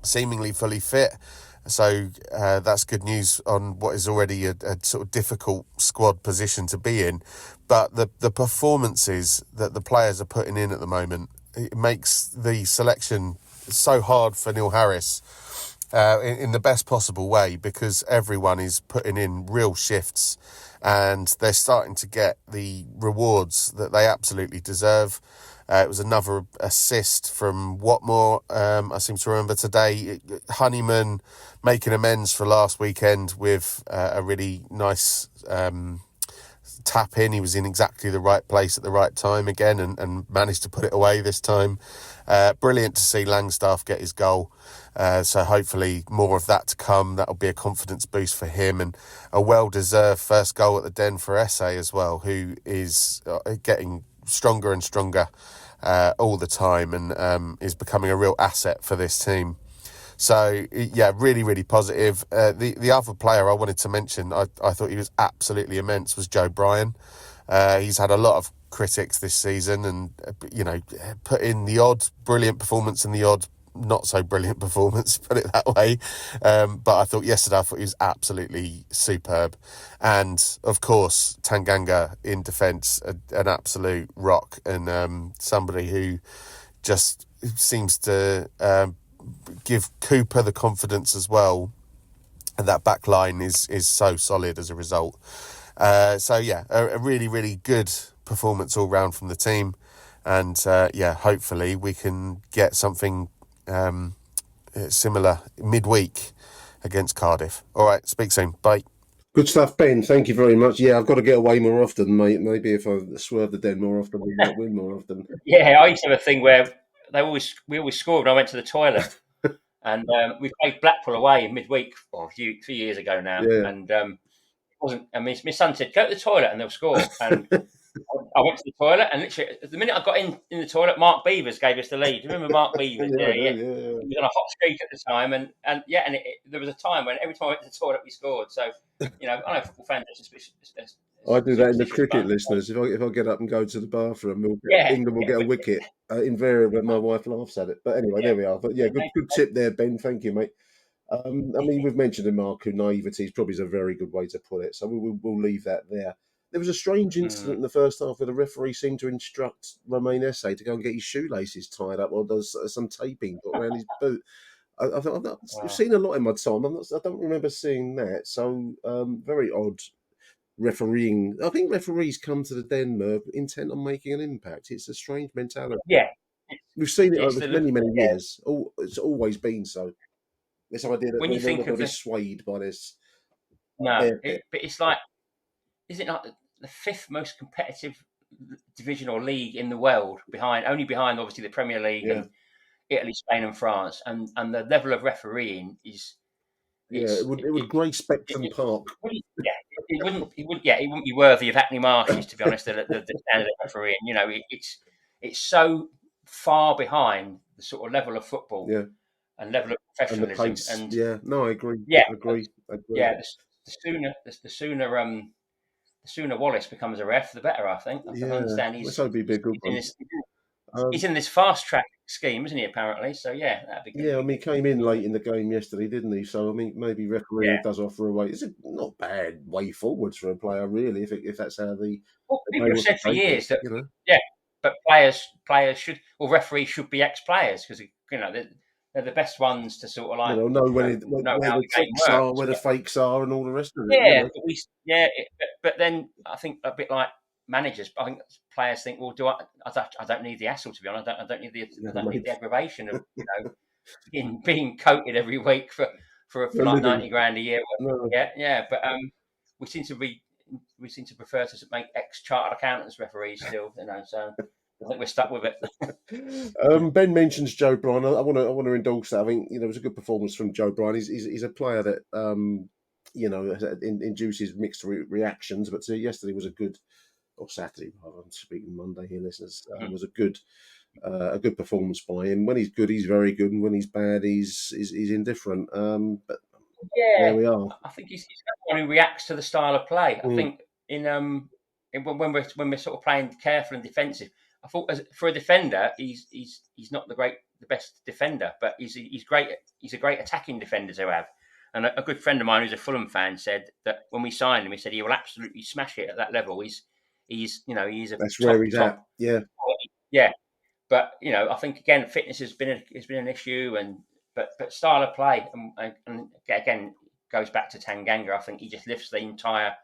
seemingly fully fit. So that's good news on what is already a sort of difficult squad position to be in. But the performances that the players are putting in at the moment, it makes the selection so hard for Neil Harris in the best possible way, because everyone is putting in real shifts and they're starting to get the rewards that they absolutely deserve. It was another assist from Watmore, I seem to remember today. Honeyman making amends for last weekend with a really nice tap in. He was in exactly the right place at the right time again and managed to put it away this time. Brilliant to see Langstaff get his goal. So hopefully more of that to come. That'll be a confidence boost for him, and a well-deserved first goal at the Den for Esse as well, who is getting stronger and stronger all the time and is becoming a real asset for this team. So, really, really positive. The other player I wanted to mention, I thought he was absolutely immense, was Joe Bryan. He's had a lot of critics this season and, put in the odd brilliant performance and the odd not so brilliant performance, put it that way. But I thought yesterday, he was absolutely superb. And of course, Tanganga in defence, an absolute rock, and somebody who just seems to give Cooper the confidence as well. And that back line is so solid as a result. A really, really good performance all round from the team. And hopefully we can get something similar midweek against Cardiff. All right, speak soon. Bye. Good stuff, Ben. Thank you very much. Yeah, I've got to get away more often, mate. Maybe if I swerve the Den more often, we might win more often. Yeah, I used to have a thing where we always scored when I went to the toilet. And we played Blackpool away in midweek a few years ago now. Yeah. And it wasn't. I mean, my son said, "Go to the toilet and they'll score." And I went to the toilet, and literally, the minute I got in the toilet, Mark Beavers gave us the lead. Remember Mark Beavers? Yeah. He was on a hot streak at the time, and there was a time when every time I went to the toilet, we scored. So, I know football fans are suspicious. I do that in the cricket, listeners. If I get up and go to the bathroom, England will get a wicket. Invariably, my wife laughs at it. But anyway, there we are. But good tip there, Ben. Thank you, mate. I mean, we've mentioned in Marku, naivety is probably a very good way to put it. So we'll leave that there. There was a strange incident in the first half where the referee seemed to instruct Romain Esse to go and get his shoelaces tied up or does some taping around his boot. I've seen a lot in my time. I don't remember seeing that. So very odd refereeing. I think referees come to the Den, Merv, intent on making an impact. It's a strange mentality. Yeah. We've seen it over many years. It's always been so. This idea that when you think of swayed by this. No, but it's like, is it not the 5th most competitive division or league in the world, only behind obviously the Premier League and Italy, Spain, and France. And the level of refereeing is. It would grace Spectrum Park. It wouldn't be worthy of Hackney Marshes, to be honest. The standard of refereeing, it's so far behind the sort of level of football and level of professionalism. And I agree. The sooner Wallace becomes a ref, the better. I think. I understand he's in this fast track scheme, isn't he? Apparently, so that'd be good. Yeah, I mean, he came in late in the game yesterday, didn't he? So I mean, maybe refereeing does offer a way. It's a not bad way forwards for a player, really, if that's how people have said for years that but players should, or referees should be ex-players, because they're the best ones to sort of know where the tricks are, where the fakes are, and all the rest of it. But then I think a bit like managers, I think players think, well, I don't need the hassle, to be honest. I don't need the aggravation of being coated every week for like 90 grand a year. No. But we seem to prefer to make ex-chartered accountants referees still, so I think we're stuck with it. Ben mentions Joe Bryan. I want to endorse that. I think it was a good performance from Joe Bryan. He's a player that induces mixed reactions, but yesterday was a good. Or Saturday, I'm speaking Monday here, listeners. Was a good performance by him. When he's good, he's very good, and when he's bad, he's indifferent. But there we are. I think he's someone who reacts to the style of play. I think when we're sort of playing careful and defensive, I thought for a defender, he's not the best defender, but he's great. He's a great attacking defender to have. And a good friend of mine who's a Fulham fan said that when we signed him, he said he will absolutely smash it at that level. He's a that's where he's at. But I think again fitness has been an issue, but style of play and again goes back to Tanganga. I think he just lifts the entire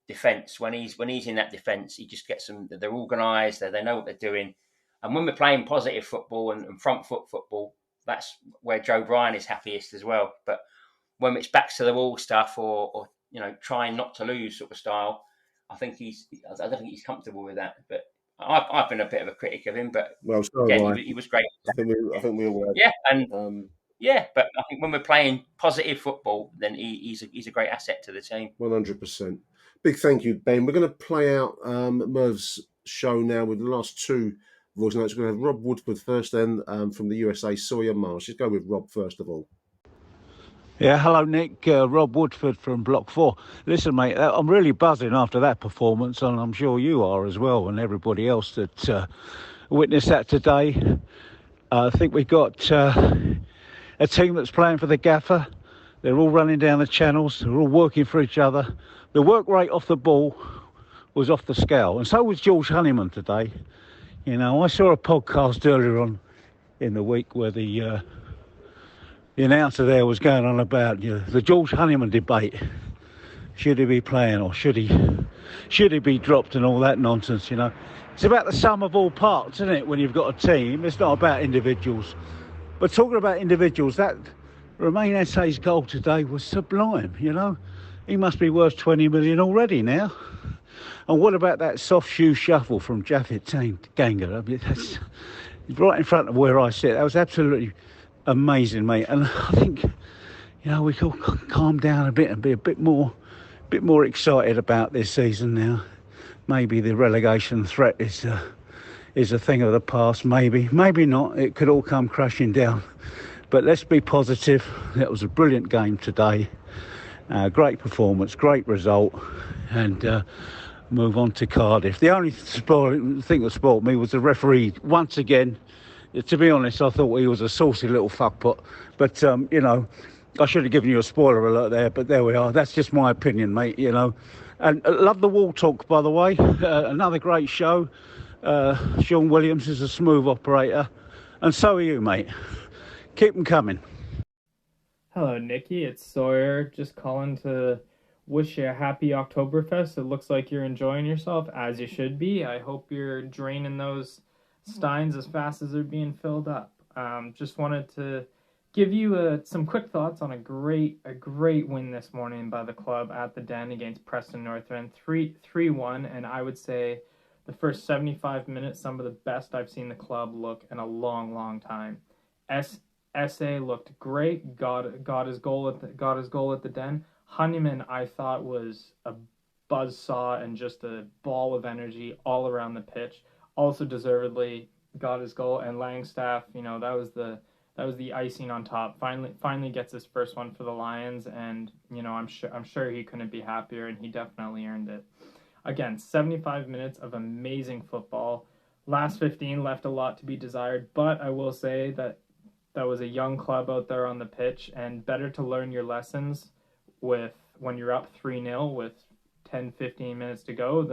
defence when he's in that defence. He just gets them. They're organised. They know what they're doing. And when we're playing positive football and front foot football, that's where Joe Bryan is happiest as well. But when it's back to the wall stuff or trying not to lose sort of style, I don't think he's comfortable with that. But I've been a bit of a critic of him. But he was great. I think we all were. Yeah, and but I think when we're playing positive football, then he's a great asset to the team. 100%. Big thank you, Ben. We're going to play out Merv's show now with the last two voice notes. We're going to have Rob Woodford first, then from the USA, Sawyer Marsh. Let's go with Rob first of all. Yeah, hello Nick, Rob Woodford from Block 4. Listen mate, I'm really buzzing after that performance, and I'm sure you are as well, and everybody else that witnessed that today. I think we've got a team that's playing for the gaffer. They're all running down the channels, they're all working for each other. The work rate off the ball was off the scale, and so was George Honeyman today. I saw a podcast earlier on in the week where the announcer there was going on about the George Honeyman debate. Should he be playing or should he be dropped and all that nonsense, It's about the sum of all parts, isn't it, when you've got a team? It's not about individuals. But talking about individuals, that Romain Esse's goal today was sublime, He must be worth 20 million already now. And what about that soft shoe shuffle from Japhet Tanganga? I mean, that's right in front of where I sit. That was absolutely amazing, mate. And I think we can calm down a bit and be a bit more excited about this season now. Maybe the relegation threat is a thing of the past. Maybe not. It could all come crashing down. But let's be positive. It was a brilliant game today. Great performance, great result, and move on to Cardiff. The only thing that spoiled me was the referee once again. To be honest, I thought he was a saucy little fuckpot. But, I should have given you a spoiler alert there, but there we are. That's just my opinion, mate, And love the wall talk, by the way. Another great show. Sean Williams is a smooth operator. And so are you, mate. Keep them coming. Hello, Nicky. It's Sawyer. Just calling to wish you a happy Oktoberfest. It looks like you're enjoying yourself, as you should be. I hope you're draining those steins as fast as they're being filled up. Just wanted to give you some quick thoughts on a great win this morning by the club at the Den against Preston North End, 3-1, and I would say The first 75 minutes, some of the best I've seen the club look in a long, long time. SA looked great. Got his goal at the Den. Honeyman, I thought, was a buzzsaw and just a ball of energy all around the pitch. Also deservedly got his goal. And Langstaff, that was the icing on top. Finally gets his first one for the Lions, and I'm sure he couldn't be happier, and he definitely earned it. Again, 75 minutes of amazing football. Last 15 left a lot to be desired, but I will say that was a young club out there on the pitch, and better to learn your lessons when you're up 3-0 with 10-15 minutes to go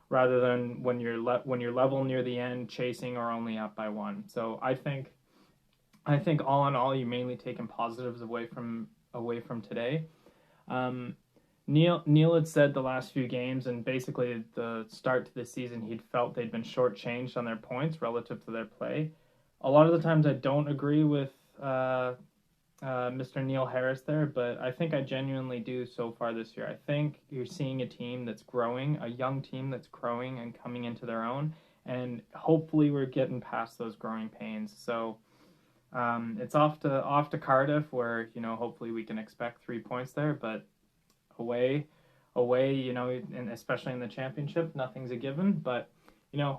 rather than when you're level near the end chasing or only up by 1. So I think all in all, you mainly taken positives away from today. Neil had said the last few games and basically the start to the season, he'd felt they'd been shortchanged on their points relative to their play. A lot of the times I don't agree with Mr. Neil Harris there, but I think I genuinely do so far this year. I think you're seeing a team that's growing, a young team that's growing and coming into their own, and hopefully we're getting past those growing pains. So it's off to Cardiff, where hopefully we can expect 3 points there, but away, and especially in the championship, nothing's a given. But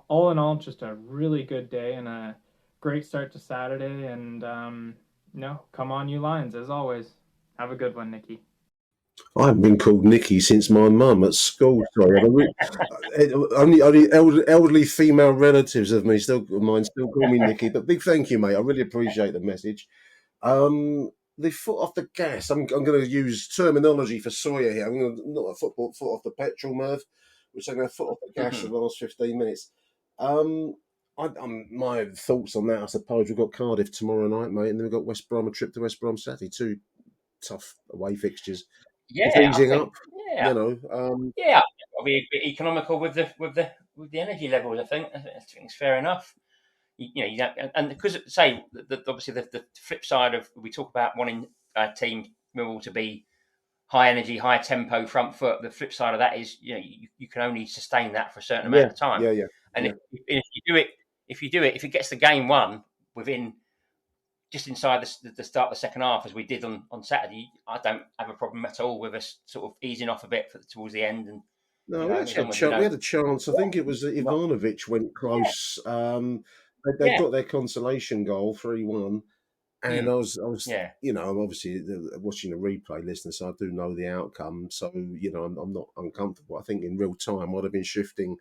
all in all, just a really good day and a great start to Saturday. And come on, you Lions, as always. Have a good one, Nicky. I haven't been called Nicky since my mum at school. Sorry, only elderly female relatives of mine still call me Nicky. But big thank you, mate. I really appreciate the message. The foot off the gas. I'm going to use terminology for Sawyer here. I'm going to not a foot off the petrol, Merv, which I'm going to foot off the gas for the last 15 minutes. My thoughts on that, I suppose, we've got Cardiff tomorrow night, mate, and then we've got West Brom, a trip to West Brom Saturday. 2 tough away fixtures. Yeah, it's easing up. Yeah, I'll be a bit economical with the energy levels. I think it's fair enough. You don't, and because say obviously the flip side of, we talk about wanting a team Millwall to be high energy, high tempo, front foot. The flip side of that is you can only sustain that for a certain amount of time. And if you do it, if it gets the game won within just inside the start of the second half, as we did on Saturday, I don't have a problem at all with us sort of easing off a bit towards the end. And no, we actually had a chance. I think it was Ivanovic went close. They got their consolation goal 3-1, and I was I'm obviously watching a replay, listener, so I do know the outcome. So I'm not uncomfortable. I think in real time I'd have been shifting,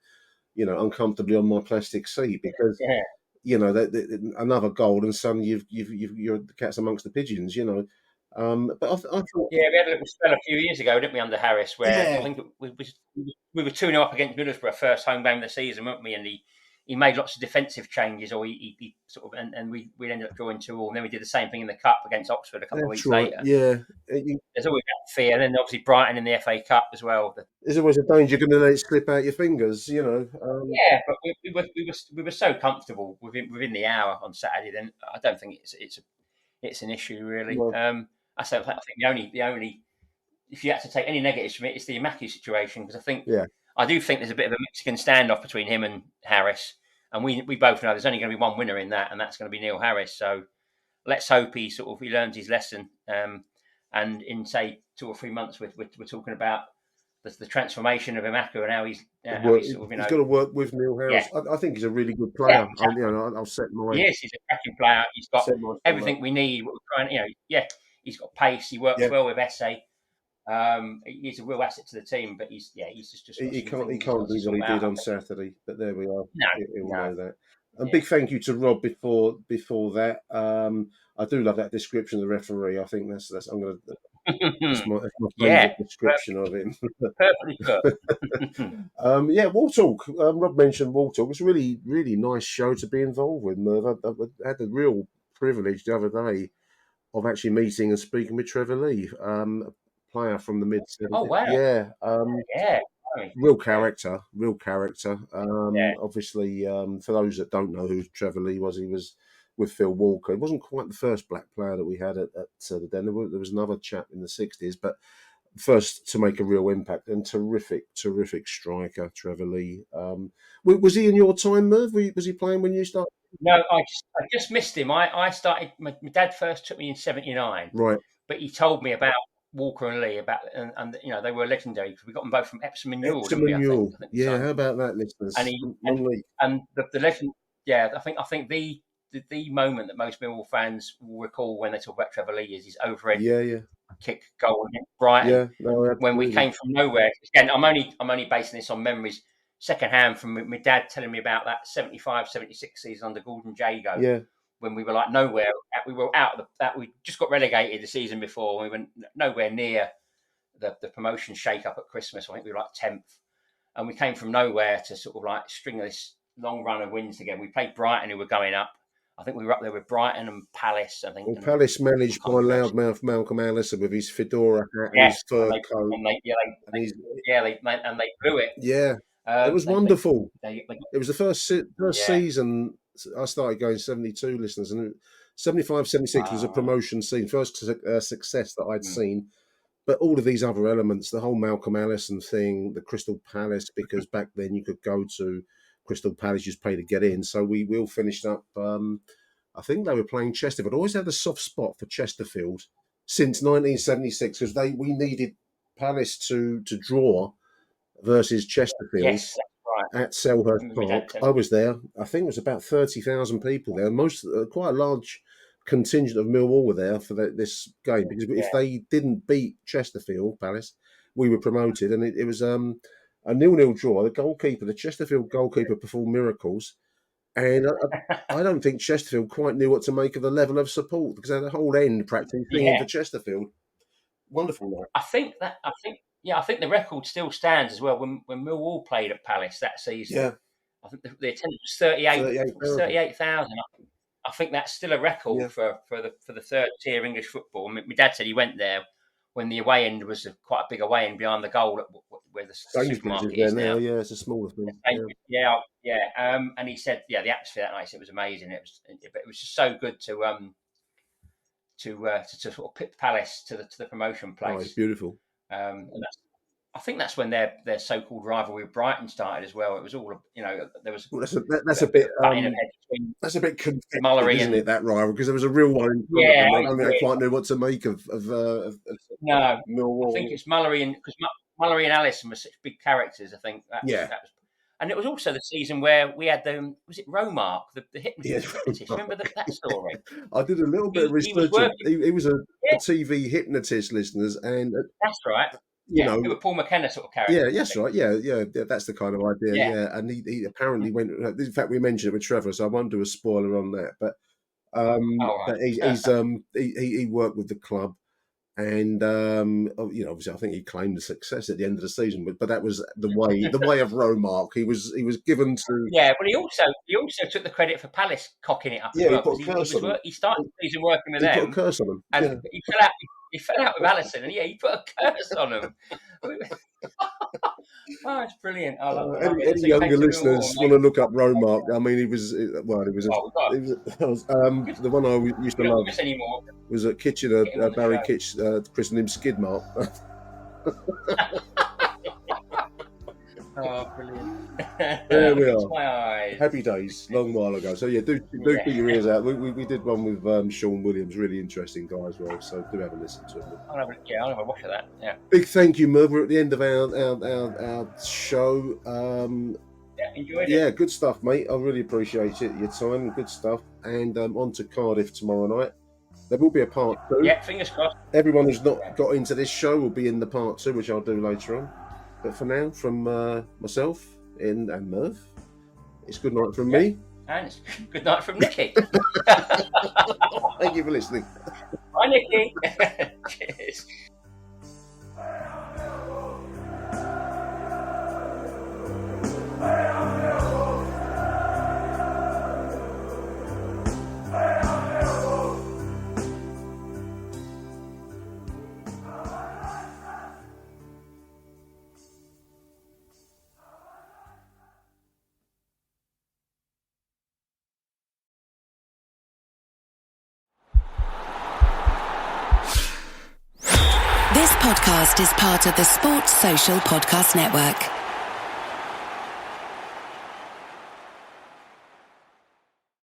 uncomfortably on my plastic seat because. Another goal, and suddenly you're the cats amongst the pigeons, But I thought, we had a little spell a few years ago, didn't we, under Harris, where I think we were 2-0 up against Middlesbrough, first home game of the season, weren't we? And he made lots of defensive changes, or he sort of, and we ended up drawing 2-2, and then we did the same thing in the cup against Oxford a couple of weeks later. Yeah, there's always that fear, and then obviously Brighton in the FA Cup as well. There's always a danger you're going to let it slip out your fingers, but we were so comfortable within the hour on Saturday. Then I don't think it's an issue really. No. I think the only if you had to take any negatives from it, it's the Imaki situation, because I think I do think there's a bit of a Mexican standoff between him and Harris, and we both know there's only going to be one winner in that, and that's going to be Neil Harris. So let's hope he learns his lesson. And in say 2 or 3 months, we're talking about the transformation of Imaki and how he's sort of, he's got to work with Neil Harris. I think he's a really good player. I'll set my. Yes, he's a cracking player. He's got everything we need. He's got pace. He works well with SA. He's a real asset to the team, but he's just he can't do what he did on Saturday. But there we are. He'll know that. And big thank you to Rob before that. I do love that description of the referee. I think that's I'm going to. That's my favourite description of him. Perfectly put. Wall Talk. Rob mentioned Wall Talk. It's a really, really nice show to be involved with, Merv. I had the real privilege the other day of actually meeting and speaking with Trevor Lee, a player from the mid-70s. Oh, wow. Yeah. Real character. Obviously, for those that don't know who Trevor Lee was, he was with Phil Walker. It wasn't quite the first black player that we had at the Den. There was another chap in the 60s, but first to make a real impact, and terrific striker, Trevor Lee. Was he in your time, Merv? Was he playing when you started? No, I just missed him. I started. My dad first took me in '79, right? But he told me about Walker and Lee and they were legendary because we got them both from Epsom and Newell. Epsom and Newell. Yeah, how about that, listeners? And the legend. Yeah, I think the moment that most Millwall fans will recall when they talk about Trevor Lee is his overhead kick goal against Brighton. Yeah, when we came from nowhere. Again, I'm only basing this on memories secondhand from my dad telling me about that 75-76 season under Gordon Jago. Yeah. When we were like nowhere, we were out of that. We just got relegated the season before. We went nowhere near the promotion shake up at Christmas. I think we were like 10th, and we came from nowhere to sort of like string this long run of wins again. We played Brighton, who were going up. I think we were up there with Brighton and Palace. I think. Well, Palace managed by loudmouth Malcolm Allison with his fedora hat and his fur coat. And they blew it. Yeah, it was wonderful. It was the first season. I started going 72, listeners, and 75-76 was a promotion scene, first success that I'd seen. But all of these other elements, the whole Malcolm Allison thing, the Crystal Palace, because back then you could go to Crystal Palace, just pay to get in. So we all finished up. I think they were playing Chesterfield. I always had a soft spot for Chesterfield since 1976 because we needed Palace to draw versus Chesterfield. Yes, that's right. At Selhurst Park. I was there. I think it was about 30,000 people there. Quite a large contingent of Millwall were there for this game because if they didn't beat Chesterfield Palace, we were promoted, and it was a 0-0 draw. The Chesterfield goalkeeper performed miracles, and I don't think Chesterfield quite knew what to make of the level of support because they had a whole end practically singing for Chesterfield. Wonderful night. I think the record still stands as well. When Millwall played at Palace that season, I think the attendance was 38,000. I think that's still a record for the third tier English football. My dad said he went there when the away end was quite a big away end behind the goal where the supermarket is now. Yeah, it's a smaller thing. And he said, the atmosphere that night, it was amazing. It was just so good to sort of pit Palace to the promotion place. Oh, it's beautiful. And I think that's when their so-called rivalry with Brighton started as well. It was all, there was. Well, that's a bit confusing, Mallory, isn't it? That rival because there was a real one. I don't think I quite knew what to make of Millwall. I think it's Mallory because Mallory and Allison were such big characters. I think. That was, and it was also the season where we had was it Romark, the hypnotist? Remember that story? I did a little bit of research. He was a TV hypnotist, listeners, and that's right. They were Paul McKenna sort of character. Yeah, that's right. Yeah, that's the kind of idea. Yeah, and he apparently went. In fact, we mentioned it with Trevor, so I won't do a spoiler on that. But he worked with the club, and obviously, I think he claimed the success at the end of the season. But that was the way of Romark. He was given to. Yeah, but he also took the credit for Palace cocking it up. Yeah, as well, he started the season working with them. He put a curse on them, and he fell out with Allison, and he put a curse on him. Oh, it's brilliant! I love it. Any younger listeners want to look up Romark? I mean, he was the one I used to love. Was at Kitchener, Barry Kitch, christened him Skidmark. Oh, brilliant! There we are. My eyes. Happy days, long while ago. So do keep your ears out. We did one with Sean Williams, really interesting guy as well. So do have a listen to him. I'll have a watch of that. Yeah. Big thank you, Merv. We're at the end of our show. Enjoyed it. Yeah, good stuff, mate. I really appreciate it. Your time, good stuff. And on to Cardiff tomorrow night. There will be a part 2. Yeah, fingers crossed. Everyone who's not got into this show will be in the part 2, which I'll do later on. But for now, from myself and Merv, it's good night from me. And it's good night from Nicky. Thank you for listening. Bye, Nicky. Cheers. podcast is part of the Sports Social Podcast Network.